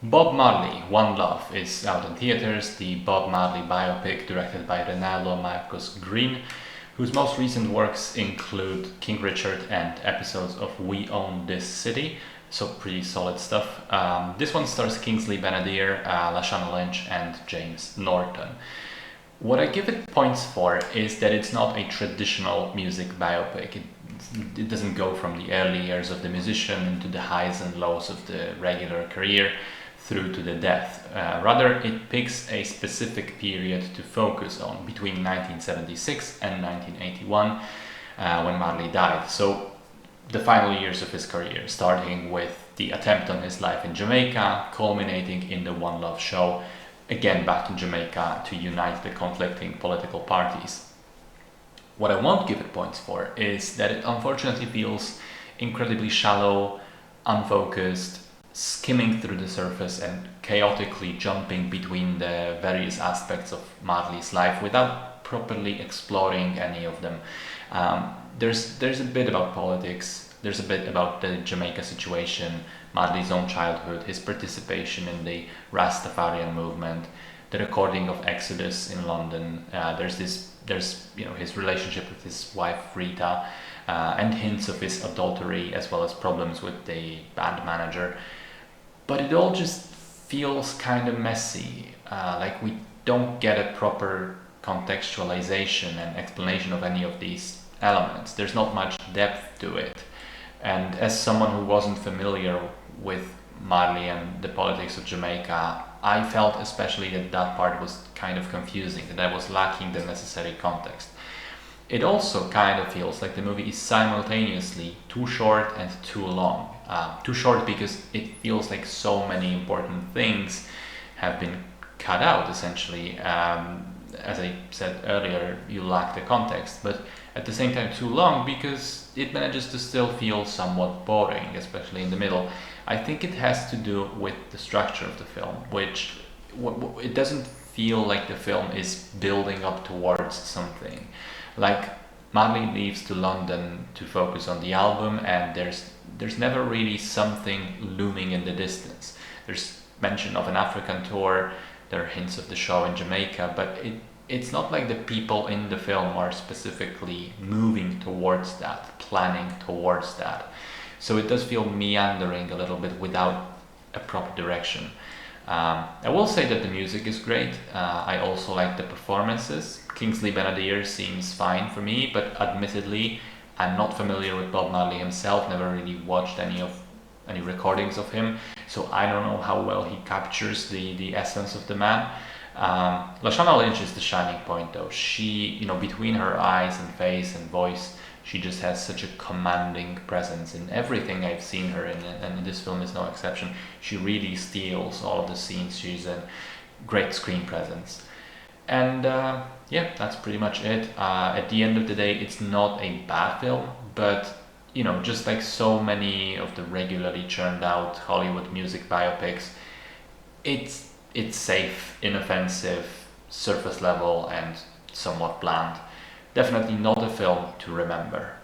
Bob Marley, One Love is out in theaters, the Bob Marley biopic directed by Renalo Marcos Green, whose most recent works include King Richard and episodes of We Own This City, so pretty solid stuff. This one stars Kingsley Ben-Adir, Lashana Lynch and James Norton. What I give it points for is that it's not a traditional music biopic. It doesn't go from the early years of the musician into the highs and lows of the regular career through to the death. Rather, it picks a specific period to focus on between 1976 and 1981 when Marley died. So the final years of his career, starting with the attempt on his life in Jamaica, culminating in the One Love show, again back in Jamaica to unite the conflicting political parties. What I won't give it points for is that it unfortunately feels incredibly shallow, unfocused, skimming through the surface and chaotically jumping between the various aspects of Marley's life without properly exploring any of them. There's a bit about politics, there's a bit about the Jamaica situation, Marley's own childhood, his participation in the Rastafarian movement, the recording of Exodus in London. There's his relationship with his wife Rita, and hints of his adultery as well as problems with the band manager. But it all just feels kind of messy, like we don't get a proper contextualization and explanation of any of these elements. There's not much depth to it. And as someone who wasn't familiar with Marley and the politics of Jamaica, I felt especially that part was kind of confusing, that I was lacking the necessary context. It also kind of feels like the movie is simultaneously too short and too long. Too short because it feels like so many important things have been cut out, essentially. As I said earlier, you lack the context, but at the same time too long because it manages to still feel somewhat boring, especially in the middle. I think it has to do with the structure of the film, which it doesn't feel like the film is building up towards something. Like Marley leaves to London to focus on the album, and there's never really something looming in the distance. There's mention of an African tour, there are hints of the show in Jamaica, but it's not like the people in the film are specifically moving towards that, planning towards that. So it does feel meandering a little bit without a proper direction. I will say that the music is great. I also like the performances. Kingsley Ben-Adir seems fine for me, but admittedly, I'm not familiar with Bob Marley himself, never really watched any recordings of him, so I don't know how well he captures the essence of the man. Lashana Lynch is the shining point though. She, between her eyes and face and voice, she just has such a commanding presence in everything I've seen her in, and this film is no exception. She really steals all of the scenes. She's a great screen presence. And that's pretty much it. At the end of the day, it's not a bad film, but just like so many of the regularly churned out Hollywood music biopics, it's safe, inoffensive, surface level, and somewhat bland. Definitely not a film to remember.